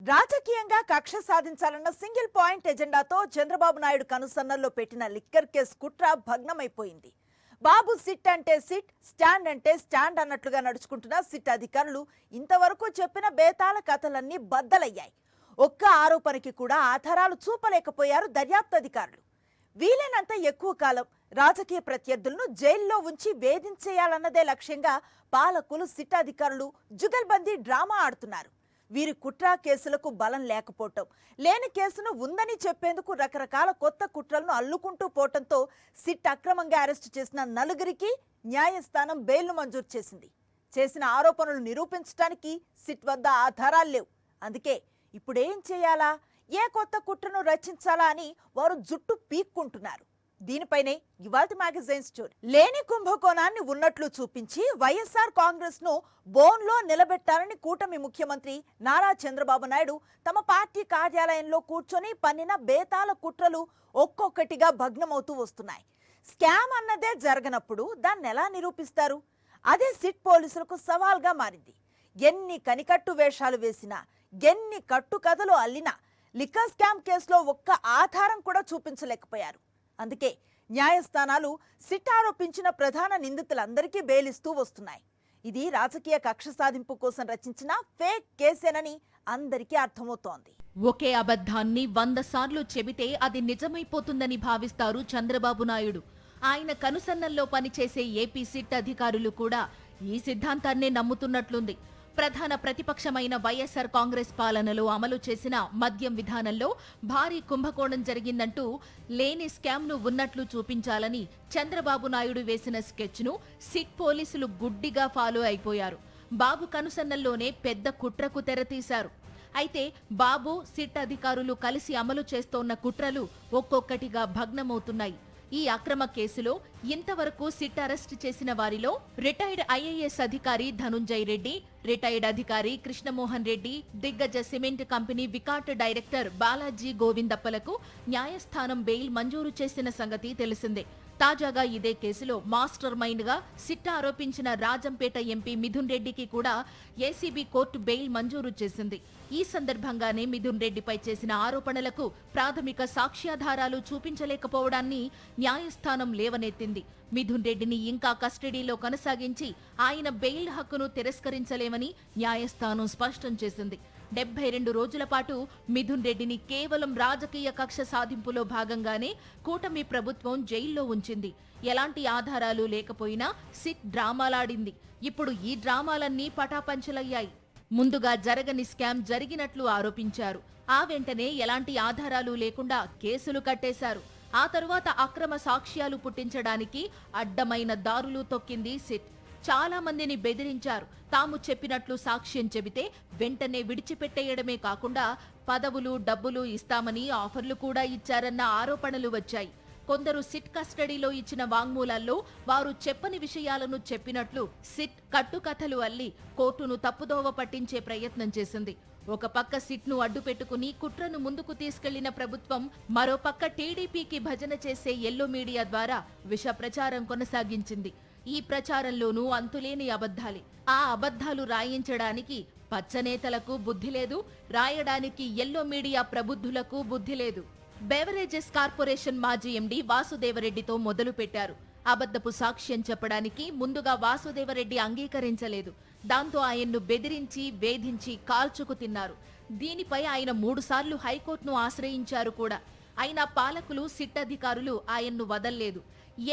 రాజకీయంగా కక్ష సాధించాలన్న single point ఎజెండాతో Chandrababu Naidu కనుసన్నల్లో పెట్టిన లిక్కర్ కేసు కుట్ర భగ్నమైపోయింది. బాబు సిట్ అంటే సిట్, స్టాండ్ అంటే స్టాండ్ అన్నట్లుగా నడుచుకుంటున్న సిట్ అధికారులు ఇంతవరకు చెప్పిన బేతాల కథలన్నీ బద్దలయ్యాయి. ఒక్క ఆరోపణకి కూడా ఆధారాలు చూపలేకపోయారు దర్యాప్తు అధికారులు. వీలైనంత ఎక్కువ కాలం రాజకీయ ప్రత్యర్థులను జైల్లో ఉంచి వేధించేయాలన్నదే లక్ష్యంగా పాలకులు సిట్ అధికారులు జుగల్బందీ డ్రామా ఆడుతున్నారు. వీరి కుట్ర కేసులకు బలం లేకపోవటం, లేని కేసును ఉందని చెప్పేందుకు రకరకాల కొత్త కుట్రలను అల్లుకుంటూ పోవటంతో సిట్ అక్రమంగా అరెస్టు చేసిన నలుగురికి న్యాయస్థానం బెయిల్ను మంజూరు చేసింది. చేసిన ఆరోపణలు నిరూపించడానికి సిట్ వద్ద ఆధారాలు లేవు. అందుకే ఇప్పుడేం చేయాలా, ఏ కొత్త కుట్రను రచించాలా అని వారు జుట్టు పీక్కుంటున్నారు. దీనిపైనే ఇవాల్టి మ్యాగజైన్ స్టోరీ. లేని కుంభకోణాన్ని ఉన్నట్లు చూపించి వైఎస్ఆర్ కాంగ్రెస్ ను బోన్లో నిలబెట్టాలని కూటమి ముఖ్యమంత్రి నారా చంద్రబాబు నాయుడు తమ పార్టీ కార్యాలయంలో కూర్చొని పన్నిన బేతాల కుట్రలు ఒక్కొక్కటిగా భగ్నమవుతూ వస్తున్నాయి. స్కామ్ అన్నదే జరగనప్పుడు దాన్ని ఎలా నిరూపిస్తారు? అదే సిట్ పోలీసులకు సవాల్గా మారింది. ఎన్ని కనికట్టు వేషాలు వేసినా, ఎన్ని కట్టు కథలు అల్లినా లిక్కర్ స్కామ్ కేసులో ఒక్క ఆధారం కూడా చూపించలేకపోయారు. అందుకే న్యాయస్థానాలు సిట్ ఆరోపించిన ప్రధాన నిందితులందరికీ బెయిలిస్తూ వస్తున్నాయి. ఇది రాజకీయ కక్ష సాధింపు కోసం రచించిన ఫేక్ కేసేనని అందరికీ అర్థమవుతోంది. ఒకే అబద్ధాన్ని 100 సార్లు చెబితే అది నిజమైపోతుందని భావిస్తారు చంద్రబాబు నాయుడు. ఆయన కనుసన్నల్లో పనిచేసే ఏపీ సిట్ అధికారులు కూడా ఈ సిద్ధాంతాన్నే నమ్ముతున్నట్లుంది. ప్రధాన ప్రతిపక్షమైన వైఎస్ఆర్ కాంగ్రెస్ పాలనలో అమలు చేసిన మద్యం విధానంలో భారీ కుంభకోణం జరిగిందంటూ లేని స్కామ్ను ఉన్నట్లు చూపించాలని చంద్రబాబు నాయుడు వేసిన స్కెచ్ను సిట్ పోలీసులు గుడ్డిగా ఫాలో అయిపోయారు. బాబు కనుసన్నల్లోనే పెద్ద కుట్రకు తెరతీశారు. అయితే బాబు, సిట్ అధికారులు కలిసి అమలు చేస్తోన్న కుట్రలు ఒక్కొక్కటిగా భగ్నమవుతున్నాయి. ఈ అక్రమ కేసులో ఇంతవరకు సిట్ అరెస్టు చేసిన వారిలో రిటైర్డ్ ఐఏఎస్ అధికారి ధనుంజయ్ రెడ్డి, రిటైర్డ్ అధికారి కృష్ణమోహన్ రెడ్డి, దిగ్గజ సిమెంట్ కంపెనీ వికాట్ డైరెక్టర్ బాలాజీ గోవిందప్పలకు న్యాయస్థానం బెయిల్ మంజూరు చేసిన సంగతి తెలిసిందే. తాజాగా ఇదే కేసులో మాస్టర్ మైండ్ గా సిట్ ఆరోపించిన రాజంపేట ఎంపీ మిథున్ రెడ్డికి కూడా ఏసీబీ కోర్టు బెయిల్ మంజూరు చేసింది. ఈ సందర్భంగానే మిథున్ రెడ్డిపై చేసిన ఆరోపణలకు ప్రాథమిక సాక్ష్యాధారాలు చూపించలేకపోవడాన్ని న్యాయస్థానం లేవనెత్తింది. మిథున్ రెడ్డిని ఇంకా కస్టడీలో కొనసాగించి ఆయన బెయిల్ హక్కును తిరస్కరించలేమని న్యాయస్థానం స్పష్టం చేసింది. 72 రోజుల పాటు మిథున్ రెడ్డిని కేవలం రాజకీయ కక్ష సాధింపులో భాగంగానే కూటమి ప్రభుత్వం జైల్లో ఉంచింది. ఎలాంటి ఆధారాలు లేకపోయినా సిట్ డ్రామాలాడింది. ఇప్పుడు ఈ డ్రామాలన్నీ పటాపంచలయ్యాయి. ముందుగా జరగని స్కామ్ జరిగినట్లు ఆరోపించారు. ఆ వెంటనే ఎలాంటి ఆధారాలు లేకుండా కేసులు కట్టేశారు. ఆ తరువాత అక్రమ సాక్ష్యాలు పుట్టించడానికి అడ్డమైన దారులు తొక్కింది సిట్. చాలా మందిని బెదిరించారు. తాము చెప్పినట్లు సాక్ష్యం చెబితే వెంటనే విడిచిపెట్టేయడమే కాకుండా పదవులు, డబ్బులు ఇస్తామని ఆఫర్లు కూడా ఇచ్చారన్న ఆరోపణలు వచ్చాయి. కొందరు సిట్ కస్టడీలో ఇచ్చిన వాంగ్మూలాల్లో వారు చెప్పని విషయాలను చెప్పినట్లు సిట్ కట్టుకథలు అల్లి కోర్టును తప్పుదోవ పట్టించే ప్రయత్నం చేసింది. ఒక పక్క సిట్ను అడ్డుపెట్టుకుని కుట్రను ముందుకు తీసుకెళ్లిన ప్రభుత్వం మరోపక్క టీడీపీకి భజన చేసే ఎల్లో మీడియా ద్వారా విష ప్రచారం కొనసాగించింది. ఈ ప్రచారంలోనూ అంతులేని అబద్ధాలే. ఆ అబద్ధాలు రాయించడానికి పచ్చనేతలకు బుద్ధి లేదు, రాయడానికి ఎల్లో మీడియా ప్రబుద్ధులకు బుద్ధి లేదు. బెవరేజెస్ కార్పొరేషన్ మాజీ ఎండీ వాసుదేవరెడ్డితో మొదలు పెట్టారు. అబద్ధపు సాక్ష్యం చెప్పడానికి ముందుగా వాసుదేవరెడ్డి అంగీకరించలేదు. దాంతో ఆయన్ను బెదిరించి, వేధించి కాల్చుకు తిన్నారు. దీనిపై ఆయన 3 సార్లు హైకోర్టును ఆశ్రయించారు కూడా. అయినా పాలకులు, సిట్ అధికారులు ఆయన్ను వదల్లేదు.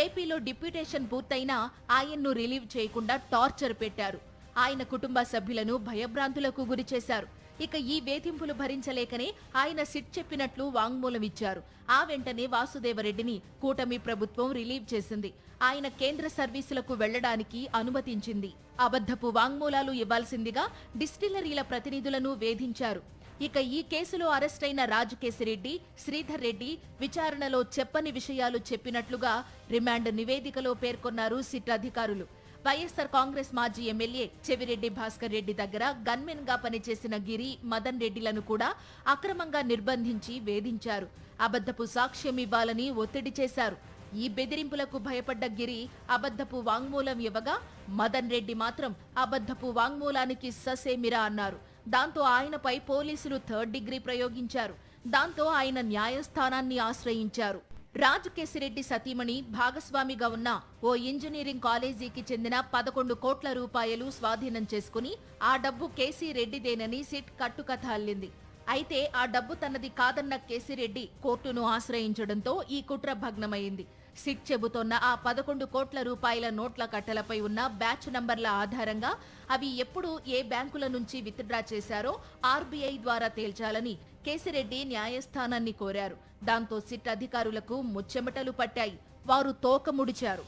ఏపీలో డిప్యూటేషన్ పూర్తయినా ఆయన్ను రిలీవ్ చేయకుండా టార్చర్ పెట్టారు. ఆయన కుటుంబ సభ్యులను భయభ్రాంతులకు గురిచేశారు. ఇక ఈ వేధింపులు భరించలేకనే ఆయన సిట్ చెప్పినట్లు వాంగ్మూలం ఇచ్చారు. ఆ వెంటనే వాసుదేవరెడ్డిని కూటమి ప్రభుత్వం రిలీవ్ చేసింది. ఆయన కేంద్ర సర్వీసులకు వెళ్లడానికి అనుమతించింది. అబద్ధపు వాంగ్మూలాలు ఇవ్వాల్సిందిగా డిస్టిలరీల ప్రతినిధులను వేధించారు. ఇక ఈ కేసులో అరెస్టైన రాజకేశిరెడ్డి, శ్రీధర్ రెడ్డి విచారణలో చెప్పని విషయాలు చెప్పినట్లుగా రిమాండ్ నివేదికలో పేర్కొన్నారు సిట్ అధికారులు. వైఎస్ఆర్ కాంగ్రెస్ మాజీ ఎమ్మెల్యే చెవిరెడ్డి భాస్కర్ రెడ్డి దగ్గర గన్మెన్ గా పనిచేసిన గిరి, మదన్ రెడ్డిలను కూడా అక్రమంగా నిర్బంధించి వేధించారు. అబద్ధపు సాక్ష్యం ఇవ్వాలని ఒత్తిడి చేశారు. ఈ బెదిరింపులకు భయపడ్డ గిరి అబద్ధపు వాంగ్మూలం ఇవ్వగా, మదన్ రెడ్డి మాత్రం అబద్ధపు వాంగ్మూలానికి ససేమిరా అన్నారు. దాంతో ఆయనపై పోలీసులు థర్డ్ డిగ్రీ ప్రయోగించారు. దాంతో ఆయన న్యాయస్థానాన్ని ఆశ్రయించారు. రాజు కేసిరెడ్డి సతీమణి భాగస్వామిగా ఉన్న ఓ ఇంజనీరింగ్ కాలేజీకి చెందిన 11 కోట్ల రూపాయలు స్వాధీనం చేసుకుని ఆ డబ్బు కేసీ రెడ్డిదేనని సిట్ కట్టుకథ అల్లింది. అయితే ఆ డబ్బు తనది కాదన్న కేసిరెడ్డి కోర్టును ఆశ్రయించడంతో ఈ కుట్ర భగ్నమైంది. సిట్ చెబుతోన్న ఆ 11 కోట్ల రూపాయల నోట్ల కట్టలపై ఉన్న బ్యాచ్ నంబర్ల ఆధారంగా అవి ఎప్పుడు ఏ బ్యాంకుల నుంచి విత్డ్రా చేశారో ఆర్బీఐ ద్వారా తేల్చాలని కేసిరెడ్డి న్యాయస్థానాన్ని కోరారు. దాంతో సిట్ అధికారులకు ముచ్చెమటలు పట్టాయి. వారు తోక ముడిచారు.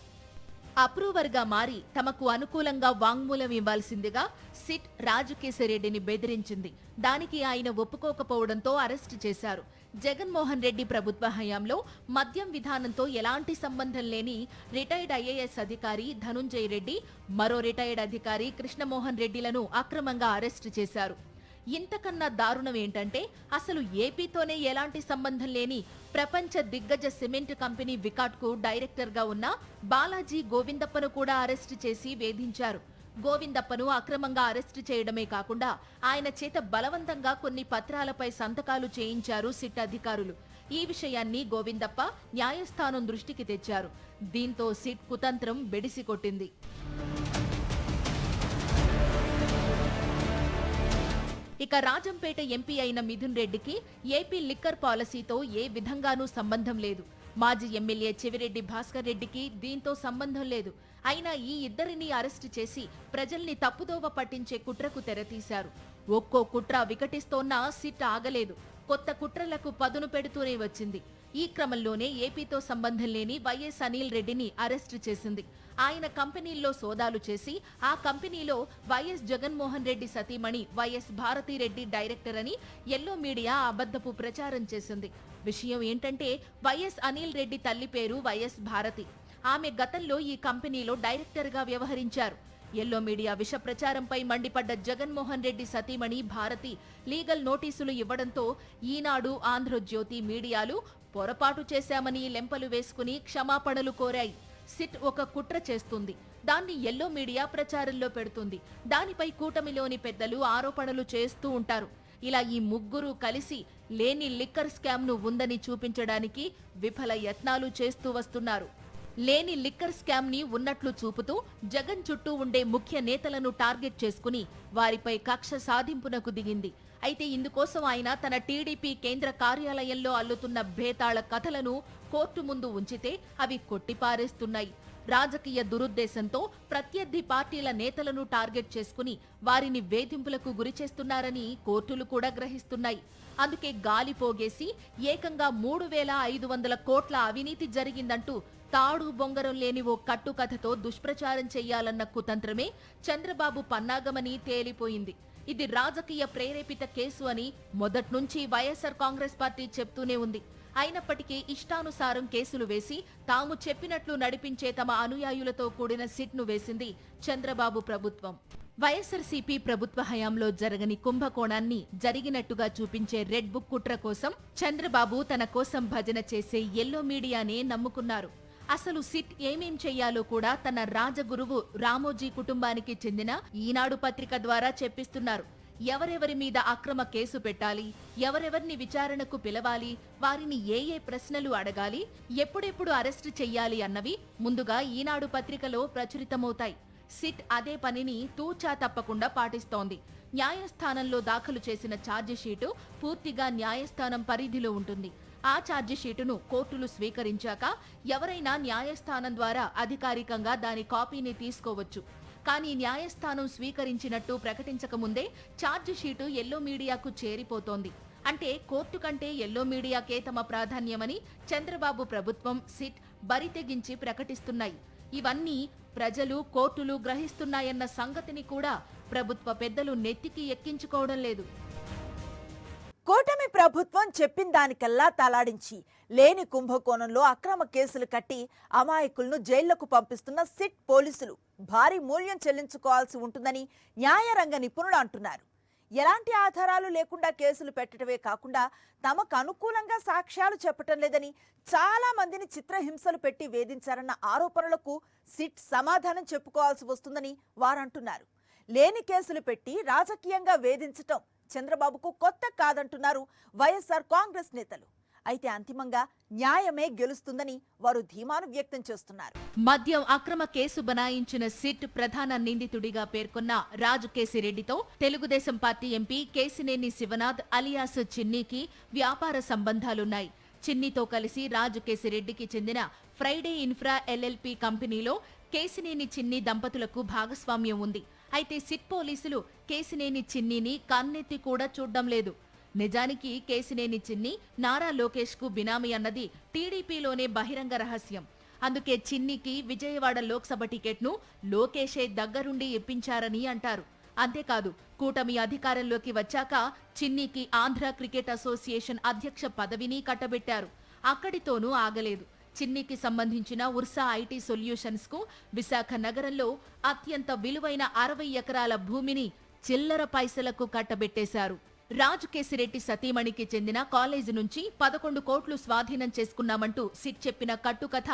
అప్రూవర్గా మారి తమకు అనుకూలంగా వాంగ్మూలం ఇవ్వాల్సిందిగా సిట్ రాజకేశిరెడ్డిని బెదిరించింది. దానికి ఆయన ఒప్పుకోకపోవడంతో అరెస్టు చేశారు. జగన్మోహన్ రెడ్డి ప్రభుత్వ హయాంలో మద్యం విధానంతో ఎలాంటి సంబంధం లేని రిటైర్డ్ ఐఏఎస్ అధికారి ధనుంజయ రెడ్డి, మరో రిటైర్డ్ అధికారి కృష్ణమోహన్ రెడ్డిలను అక్రమంగా అరెస్టు చేశారు. ఇంతకన్నా దారుణం ఏంటంటే అసలు ఏపీతోనే ఎలాంటి సంబంధం లేని ప్రపంచ దిగ్గజ సిమెంట్ కంపెనీ వికాట్కు డైరెక్టర్గా ఉన్న బాలాజీ గోవిందప్పను కూడా అరెస్టు చేసి వేధించారు. గోవిందప్పను అక్రమంగా అరెస్టు చేయడమే కాకుండా ఆయన చేత బలవంతంగా కొన్ని పత్రాలపై సంతకాలు చేయించారు సిట్ అధికారులు. ఈ విషయాన్ని గోవిందప్ప న్యాయస్థానం దృష్టికి తెచ్చారు. దీంతో సిట్ కుతంత్రం బెడిసికొట్టింది. ఇక రాజంపేట ఎంపీ అయిన మిథున్ రెడ్డికి ఏపీ లిక్కర్ పాలసీతో ఏ విధంగానూ సంబంధం లేదు. మాజీ ఎమ్మెల్యే చెవిరెడ్డి భాస్కర్ రెడ్డికి దీంతో సంబంధం లేదు. అయినా ఈ ఇద్దరిని అరెస్టు చేసి ప్రజల్ని తప్పుదోవ పట్టించే కుట్రకు తెరతీశారు. ఒక్కో కుట్ర వికటిస్తోన్న సిట్ ఆగలేదు. కొత్త కుట్రలకు పదును పెడుతూనే వచ్చింది. ఈ క్రమంలోనే ఏపీతో సంబంధం లేని వైఎస్ అనిల్ రెడ్డిని అరెస్టు చేసింది. ఆయన కంపెనీల్లో సోదాలు చేసి ఆ కంపెనీలో వైఎస్ జగన్మోహన్ రెడ్డి సతీమణి వైఎస్ భారతిరెడ్డి డైరెక్టర్ అని ఎల్లో మీడియా అబద్ధపు ప్రచారం చేసింది. విషయం ఏంటంటే వైఎస్ అనిల్ రెడ్డి తల్లి పేరు వైఎస్ భారతి. ఆమె గతంలో ఈ కంపెనీలో డైరెక్టర్గా వ్యవహరించారు. ఎల్లో మీడియా విష ప్రచారంపై మండిపడ్డ జగన్మోహన్ రెడ్డి సతీమణి భారతి లీగల్ నోటీసులు ఇవ్వడంతో ఈనాడు, ఆంధ్రజ్యోతి మీడియాలు పొరపాటు చేశామని లెంపలు వేసుకుని క్షమాపణలు కోరాయి. సిట్ ఒక కుట్ర చేస్తుంది, దాన్ని ఎల్లో మీడియా ప్రచారంలో పెడుతుంది. దానిపై కూటమిలోని పెద్దలు ఆరోపణలు చేస్తూ ఉంటారు. ఇలా ఈ ముగ్గురు కలిసి లేని లిక్కర్ స్కామ్ను ఉందని చూపించడానికి విఫల యత్నాలు చేస్తూ వస్తున్నారు. లేని లిక్కర్ స్కామ్ ని ఉన్నట్లు చూపుతూ జగన్ చుట్టూ ఉండే ముఖ్య నేతలను టార్గెట్ చేసుకుని వారిపై కక్ష సాధింపునకు దిగింది. అయితే ఇందుకోసం ఆయన తన టీడీపీ కేంద్ర కార్యాలయంలో అల్లుతున్న భేతాళ కథలను కోర్టు ముందు ఉంచితే అవి కొట్టిపారేస్తున్నాయి. రాజకీయ దురుద్దేశంతో ప్రత్యర్థి పార్టీల నేతలను టార్గెట్ చేసుకుని వారిని వేధింపులకు గురిచేస్తున్నారని కోర్టులు కూడా గ్రహిస్తున్నాయి. అందుకే గాలి పోగేసి ఏకంగా 3,500 కోట్ల అవినీతి జరిగిందంటూ తాడు బొంగరం లేని ఓ కట్టుకథతో దుష్ప్రచారం చెయ్యాలన్న కుతంత్రమే చంద్రబాబు పన్నాగమని తేలిపోయింది. ఇది రాజకీయ ప్రేరేపిత కేసు అని మొదట్నుంచి వైఎస్ఆర్ కాంగ్రెస్ పార్టీ చెప్తూనే ఉంది. అయినప్పటికీ ఇష్టానుసారం కేసులు వేసి తాము చెప్పినట్లు నడిపించే తమ అనుయాయులతో కూడిన సిట్ను వేసింది చంద్రబాబు ప్రభుత్వం. వైఎస్ఆర్సీపీ ప్రభుత్వ హయాంలో జరగని కుంభకోణాన్ని జరిగినట్టుగా చూపించే రెడ్ బుక్ కుట్ర కోసం చంద్రబాబు తన కోసం భజన చేసే ఎల్లో మీడియానే నమ్ముకున్నారు. అసలు సిట్ ఏమేం చెయ్యాలో కూడా తన రాజగురువు రామోజీ కుటుంబానికి చెందిన ఈనాడు పత్రిక ద్వారా చెప్పిస్తున్నారు. ఎవరెవరి మీద అక్రమ కేసు పెట్టాలి, ఎవరెవరిని విచారణకు పిలవాలి, వారిని ఏ ఏ ప్రశ్నలు అడగాలి, ఎప్పుడెప్పుడు అరెస్టు చెయ్యాలి అన్నవి ముందుగా ఈనాడు పత్రికలో ప్రచురితమవుతాయి. సిట్ అదే పనిని తూచా తప్పకుండా పాటిస్తోంది. న్యాయస్థానంలో దాఖలు చేసిన ఛార్జిషీటు పూర్తిగా న్యాయస్థానం పరిధిలో ఉంటుంది. ఆ ఛార్జిషీటును కోర్టులు స్వీకరించాక ఎవరైనా న్యాయస్థానం ద్వారా అధికారికంగా దాని కాపీని తీసుకోవచ్చు. కానీ న్యాయస్థానం స్వీకరించినట్టు ప్రకటించకముందే ఛార్జిషీటు ఎల్లో మీడియాకు చేరిపోతోంది. అంటే కోర్టు కంటే ఎల్లో మీడియాకే తమ ప్రాధాన్యమని చంద్రబాబు ప్రభుత్వం, సిట్ బరితెగించి ప్రకటిస్తున్నాయి. ఇవన్నీ ప్రజలు, కోర్టులు గ్రహిస్తున్నాయన్న సంగతిని కూడా ప్రభుత్వ పెద్దలు నెత్తికి ఎక్కించుకోవడం లేదు. కూటమి ప్రభుత్వం చెప్పిన దానికల్లా తలాడించి లేని కుంభకోణంలో అక్రమ కేసులు కట్టి అమాయకులను జైళ్లకు పంపిస్తున్న సిట్ పోలీసులు భారీ మూల్యం చెల్లించుకోవాల్సి ఉంటుందని న్యాయరంగ నిపుణులు అంటున్నారు. ఎలాంటి ఆధారాలు లేకుండా కేసులు పెట్టడమే కాకుండా తమకు అనుకూలంగా సాక్ష్యాలు చెప్పటం లేదని, చాలా మందిని చిత్రహింసలు పెట్టి వేధించారన్న ఆరోపణలకు సిట్ సమాధానం చెప్పుకోవాల్సి వస్తుందని వారంటున్నారు. లేని కేసులు పెట్టి రాజకీయంగా వేధించటం చంద్రబాబుకు కొత్త కాదంటున్నారు వైఎస్ఆర్ కాంగ్రెస్ నేతలు. అయితే అంతిమంగా న్యాయమే గెలుస్తుందని వారు ధీమాను వ్యక్తం చేస్తున్నారు. మద్యం అక్రమ కేసు బనాయించిన సిట్ ప్రధాన నిందితుడిగా పేర్కొన్న రాజు కేసిరెడ్డితో Telugu Desam party MP Kesineni Sivanath alias చిన్నీకి వ్యాపార సంబంధాలున్నాయి. చిన్నీతో కలిసి రాజు కేసిరెడ్డికి చెందిన ఫ్రైడే ఇన్ఫ్రా ఎల్ఎల్పి కంపెనీలో కేసినేని చిన్ని దంపతులకు భాగస్వామ్యం ఉంది. అయితే సిట్ పోలీసులు కేసినేని చిన్నిని కన్నెత్తి కూడా చూడ్డం లేదు. నిజానికి కేసినేని చిన్ని నారా లోకేష్ కు బినామీ అన్నది టీడీపీలోనే బహిరంగ రహస్యం. అందుకే చిన్నికి విజయవాడ లోక్సభ టికెట్ను లోకేషే దగ్గరుండి ఇప్పించారని అంటారు. అంతేకాదు, కూటమి అధికారంలోకి వచ్చాక చిన్నికి ఆంధ్ర క్రికెట్ అసోసియేషన్ అధ్యక్ష పదవిని కట్టబెట్టారు. అక్కడితోనూ ఆగలేదు. చిన్నికి సంబంధించిన ఉర్సా ఐటీ సొల్యూషన్స్ కు విశాఖ నగరంలో అత్యంత విలువైన 60 ఎకరాల భూమిని చిల్లర పైసలకు కట్టబెట్టేశారు. రాజు కేసిరెడ్డి సతీమణికి చెందిన కాలేజీ నుంచి 11 కోట్లు స్వాధీనం చేసుకున్నామంటూ సిట్ చెప్పిన కట్టుకథ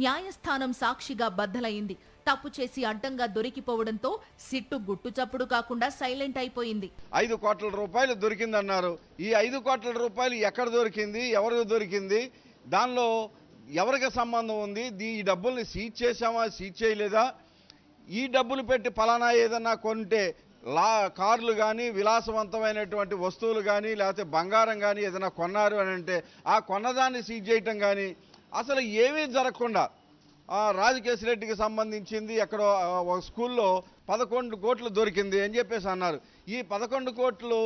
న్యాయస్థానం సాక్షిగా బద్దలైంది. తప్పు చేసి అడ్డంగా దొరికిపోవడంతో సిట్టు గుట్టుచప్పుడు కాకుండా సైలెంట్ అయిపోయింది. 5 కోట్ల రూపాయలు దొరికిందన్నారు. ఈ 5 కోట్ల రూపాయలు ఎక్కడ దొరికింది, ఎవరికి దొరికింది, దానిలో ఎవరికి సంబంధం ఉంది, ఈ డబ్బుల్ని సీజ్ చేశామా, సీజ్ చేయలేదా, ఈ డబ్బులు పెట్టి పలానా ఏదన్నా కొంటే కార్లు కానీ విలాసవంతమైనటువంటి వస్తువులు కానీ లేకపోతే బంగారం కానీ ఏదైనా కొన్నారు అని అంటే ఆ కొన్నదాన్ని సీజ్ చేయటం కానీ అసలు ఏమీ జరగకుండా రాజు కేసిరెడ్డికి సంబంధించింది ఎక్కడో ఒక స్కూల్లో 11 కోట్లు దొరికింది అని చెప్పేసి అన్నారు. ఈ 11 కోట్లు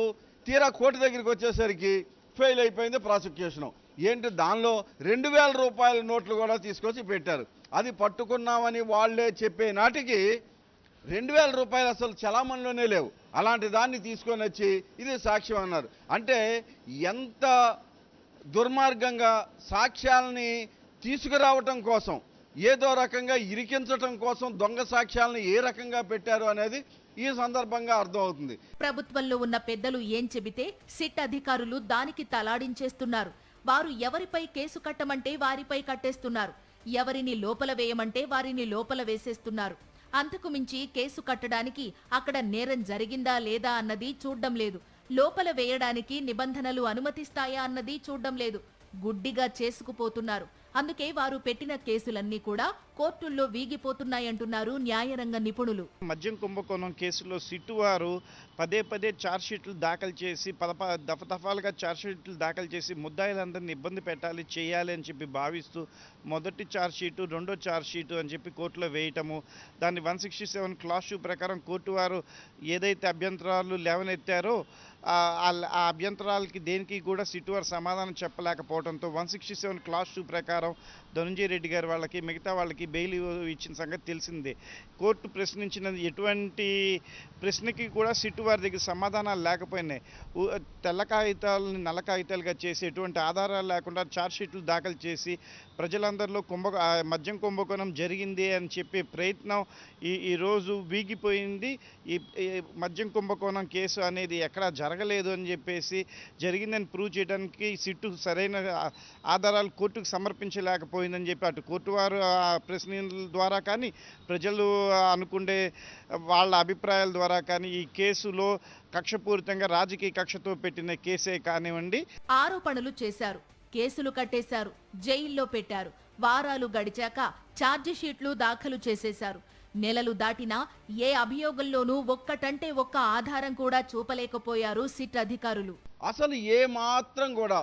తీరా కోర్టు దగ్గరికి వచ్చేసరికి ఫెయిల్ అయిపోయింది ప్రాసిక్యూషను. ఏంటి, దానిలో 2000 రూపాయల నోట్లు కూడా తీసుకొచ్చి పెట్టారు. అది పట్టుకున్నామని వాళ్లే చెప్పే నాటికి 2000 రూపాయలు అసలు చలామణిలోనే లేవు. అలాంటి దాన్ని తీసుకొని వచ్చి ఇది సాక్ష్యం అన్నారు. అంటే ఎంత దుర్మార్గంగా సాక్ష్యాలని తీసుకురావటం కోసం, ఏదో రకంగా ఇరికించటం కోసం దొంగ సాక్ష్యాలను ఏ రకంగా పెట్టారు అనేది ఈ సందర్భంగా అర్థమవుతుంది. ప్రభుత్వంలో ఉన్న పెద్దలు ఏం చెబితే సిట్ అధికారులు దానికి తలాడించేస్తున్నారు. వారు ఎవరిపై కేసు కట్టమంటే వారిపై కట్టేస్తున్నారు. ఎవరిని లోపల వేయమంటే వారిని లోపల వేసేస్తున్నారు. అంతకు మించి కేసు కట్టడానికి అక్కడ నేరం జరిగిందా లేదా అన్నది చూడ్డం లేదు. లోపల వేయడానికి నిబంధనలు అనుమతిస్తాయా అన్నది చూడ్డం లేదు. గుడ్డిగా చేసుకుపోతున్నారు. అందుకే వారు పెట్టిన కేసులన్నీ కూడా కోర్టుల్లో వీగిపోతున్నాయంటున్నారు న్యాయరంగ నిపుణులు. మద్యం కుంభకోణం కేసులో సిట్టు వారు పదే ఛార్జ్షీట్లు దాఖలు చేసి దఫాలుగా ఛార్జ్షీట్లు దాఖలు చేసి ముద్దాయిలందరినీ ఇబ్బంది పెట్టాలి, చేయాలి అని చెప్పి భావిస్తూ మొదటి ఛార్జ్షీటు, రెండో ఛార్జ్షీటు అని చెప్పి కోర్టులో వేయటము, దాన్ని 167 క్లాస్ 2 ప్రకారం కోర్టు వారు ఏదైతే అభ్యంతరాలు లేవనెత్తారో ఆ అభ్యంతరాలకి దేనికి కూడా సిట్టు వారు సమాధానం చెప్పలేకపోవడంతో 167 క్లాస్ 2 ప్రకారం ధనంజయ రెడ్డి గారు వాళ్ళకి, మిగతా వాళ్ళకి బెయిల్ ఇచ్చిన సంగతి తెలిసిందే. కోర్టు ప్రశ్నించిన ఎటువంటి ప్రశ్నకి కూడా సిట్టు వారి దగ్గర సమాధానాలు లేకపోయినాయి. తెల్ల కాగితాలని నల్ల కాగితాలుగా చేసి ఎటువంటి ఆధారాలు లేకుండా ఛార్జ్షీట్లు దాఖలు చేసి ప్రజలందరిలో మద్యం కుంభకోణం జరిగింది అని చెప్పే ప్రయత్నం ఈరోజు వీగిపోయింది. ఈ మద్యం కుంభకోణం కేసు అనేది ఎక్కడా జరగలేదు అని చెప్పేసి జరిగిందని ప్రూవ్ చేయడానికి సిట్టు సరైన ఆధారాలు కోర్టుకు సమర్పించలేకపోయిందని చెప్పి అటు కోర్టు వారు ప్రశ్నల ద్వారా కానీ ప్రజలు అనుకునే వాళ్ళ అభిప్రాయాల ద్వారా కానీ ఈ కేసులో కక్షపూరితంగా రాజకీయ కక్షతో పెట్టిన కేసే కానివ్వండి. ఆరోపణలు చేశారు, కేసులు కట్టేశారు, జైల్లో పెట్టారు. వారాలు గడిచాక ఛార్జిషీట్లు దాఖలు చేసేశారు. నెలలు దాటినా ఏ అభియోగంలోనూ ఒక్కటంటే ఒక్క ఆధారం కూడా చూపలేకపోయారు సిట్ అధికారులు. అసలు ఏ మాత్రం కూడా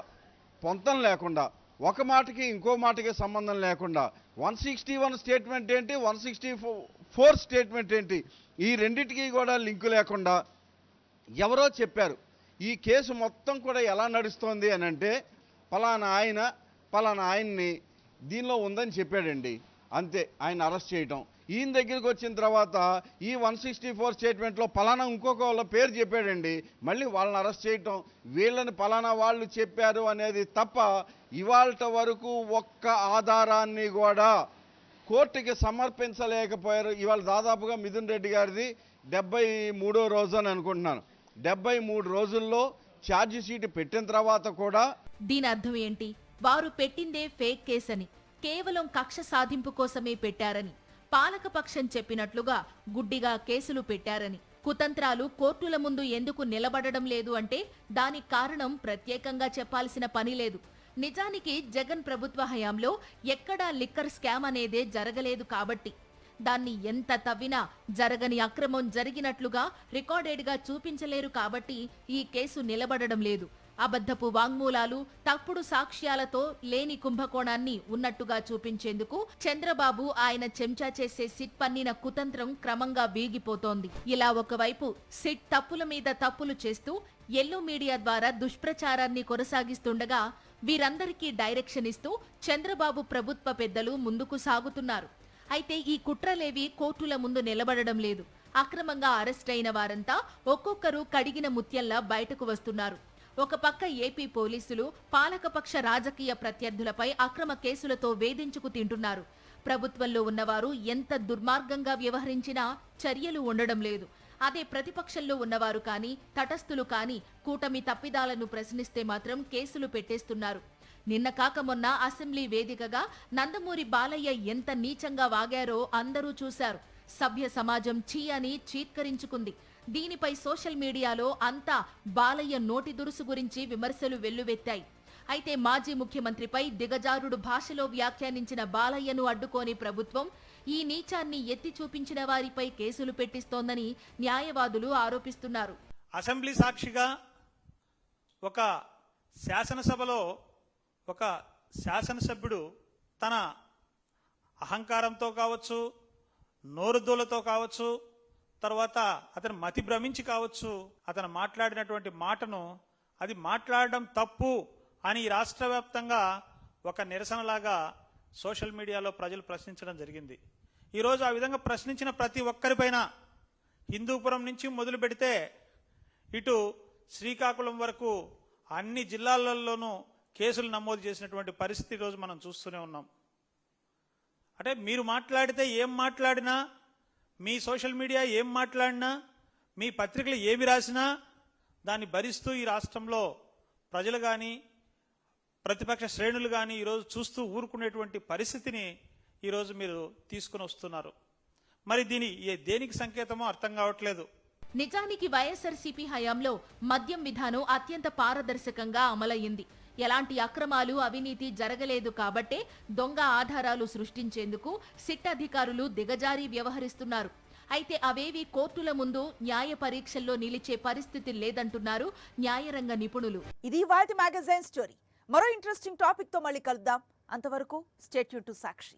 పొంతం లేకుండా, ఒక మాటకి ఇంకో మాటకి సంబంధం లేకుండా 161 స్టేట్మెంట్ ఏంటి, 164 స్టేట్మెంట్ ఏంటి, ఈ రెండింటికి కూడా లింకు లేకుండా ఎవరో చెప్పారు. ఈ కేసు మొత్తం కూడా ఎలా నడుస్తోంది అని అంటే పలానా ఆయన్ని దీనిలో ఉందని చెప్పాడండి, అంతే. ఆయన అరెస్ట్ చేయటం, ఈయన దగ్గరికి వచ్చిన తర్వాత ఈ 164 స్టేట్మెంట్లో పలానా ఇంకొక వాళ్ళ పేరు చెప్పాడండి, మళ్ళీ వాళ్ళని అరెస్ట్ చేయటం, వీళ్ళని పలానా వాళ్ళు చెప్పారు అనేది తప్ప ఇవాళ వరకు ఒక్క ఆధారాన్ని కూడా కోర్టుకి సమర్పించలేకపోయారు. ఇవాళ దాదాపుగా మిథున్ రెడ్డి గారిది 73వ రోజు అని అనుకుంటున్నాను. 73 రోజుల్లో ఛార్జ్ షీట్ పెట్టిన తర్వాత కూడా దీని అర్థం ఏంటి? వారు పెట్టిందే ఫేక్ కేసని, కేవలం కక్ష సాధింపు కోసమే పెట్టారని, పాలకపక్షం చెప్పినట్లుగా గుడ్డిగా కేసులు పెట్టారని. కుతంత్రాలు కోర్టుల ముందు ఎందుకు నిలబడడం లేదు అంటే దానికి కారణం ప్రత్యేకంగా చెప్పాల్సిన పని లేదు. నిజానికి జగన్ ప్రభుత్వ హయాంలో ఎక్కడా లిక్కర్ స్కామ్ అనేదే జరగలేదు కాబట్టి. దాన్ని ఎంత తవ్వినా జరగని అక్రమం జరిగినట్లుగా రికార్డెడ్గా చూపించలేరు కాబట్టి ఈ కేసు నిలబడడం లేదు. అబద్ధపు వాంగ్మూలాలు, తప్పుడు సాక్ష్యాలతో లేని కుంభకోణాన్ని ఉన్నట్టుగా చూపించేందుకు చంద్రబాబు ఆయన చెంచా చేసే సిట్ పన్నిన కుతంత్రం క్రమంగా వీగిపోతోంది. ఇలా ఒకవైపు సిట్ తప్పుల మీద తప్పులు చేస్తూ ఎల్లో మీడియా ద్వారా దుష్ప్రచారాన్ని కొనసాగిస్తుండగా వీరందరికీ డైరెక్షన్ ఇస్తూ చంద్రబాబు ప్రభుత్వ పెద్దలు ముందుకు సాగుతున్నారు. అయితే ఈ కుట్రలేవి కోర్టుల ముందు నిలబడడం లేదు. అక్రమంగా అరెస్ట్ అయిన వారంతా ఒక్కొక్కరు కడిగిన ముత్యంలా బయటకు వస్తున్నారు. ఒక పక్క ఏపీ పోలీసులు పాలకపక్ష రాజకీయ ప్రత్యర్థులపై అక్రమ కేసులతో వేధించుకు తింటున్నారు. ప్రభుత్వంలో ఉన్నవారు ఎంత దుర్మార్గంగా వ్యవహరించినా చర్యలు ఉండడం లేదు. అదే ప్రతిపక్షంలో ఉన్నవారు కానీ తటస్థులు కానీ కూటమి తప్పిదాలను ప్రశ్నిస్తే మాత్రం కేసులు పెట్టేస్తున్నారు. నిన్న కాక మొన్న అసెంబ్లీ వేదికగా నందమూరి బాలయ్య ఎంత నీచంగా వాగారో అందరూ చూశారు. సభ్య సమాజం చీ అని చీత్కరించుకుంది. దీనిపై సోషల్ మీడియాలో అంతా బాలయ్య నోటి దురుసు గురించి విమర్శలు వెల్లువెత్తాయి. అయితే మాజీ ముఖ్యమంత్రిపై దిగజారుడు భాషలో వ్యాఖ్యానించిన బాలయ్యను అడ్డుకోని ప్రభుత్వం ఈ నీచాన్ని ఎత్తి చూపించిన వారిపై కేసులు పెట్టిస్తోందని న్యాయవాదులు ఆరోపిస్తున్నారు. అసెంబ్లీ సాక్షిగా ఒక శాసనసభలో ఒక శాసనసభ్యుడు తన అహంకారంతో కావచ్చు, నోరుదూలతో కావచ్చు, తర్వాత అతను మతి భ్రమించి కావచ్చు, అతను మాట్లాడినటువంటి మాటను అది మాట్లాడడం తప్పు అని రాష్ట్ర వ్యాప్తంగా ఒక నిరసనలాగా సోషల్ మీడియాలో ప్రజలు ప్రశ్నించడం జరిగింది. ఈరోజు ఆ విధంగా ప్రశ్నించిన ప్రతి ఒక్కరిపైన హిందూపురం నుంచి మొదలు పెడితే ఇటు శ్రీకాకుళం వరకు అన్ని జిల్లాలలోనూ కేసులు నమోదు చేసినటువంటి పరిస్థితి ఈరోజు మనం చూస్తూనే ఉన్నాం. అంటే మీరు మాట్లాడితే ఏం మాట్లాడినా, మీ సోషల్ మీడియా ఏం మాట్లాడినా, మీ పత్రికలు ఏమి రాసినా దాన్ని భరిస్తూ ఈ రాష్ట్రంలో ప్రజలు కానీ ప్రతిపక్ష శ్రేణులు కానీ ఈరోజు చూస్తూ ఊరుకునేటువంటి పరిస్థితిని ఈరోజు మీరు తీసుకుని వస్తున్నారు. మరి దేనికి సంకేతమో అర్థం కావట్లేదు. నిజానికి వైఎస్ఆర్సీపీ హయాంలో మద్యం విధానం అత్యంత పారదర్శకంగా అమలయ్యింది. ఎలాంటి అక్రమాలు, అవినీతి జరగలేదు కాబట్టే దొంగ ఆధారాలు సృష్టించేందుకు సిట్ అధికారులు దిగజారి వ్యవహరిస్తున్నారు. అయితే అవేవి కోర్టుల ముందు న్యాయ పరీక్షల్లో నిలిచే పరిస్థితి లేదంటున్నారు న్యాయరంగ నిపుణులు. ఇది వాటి మ్యాగజైన్ స్టోరీ. మరో ఇంట్రెస్టింగ్ టాపిక్ తో మళ్ళీ కలుద్దాం. అంతవరకు స్టే ట్యూన్ టు సాక్షి.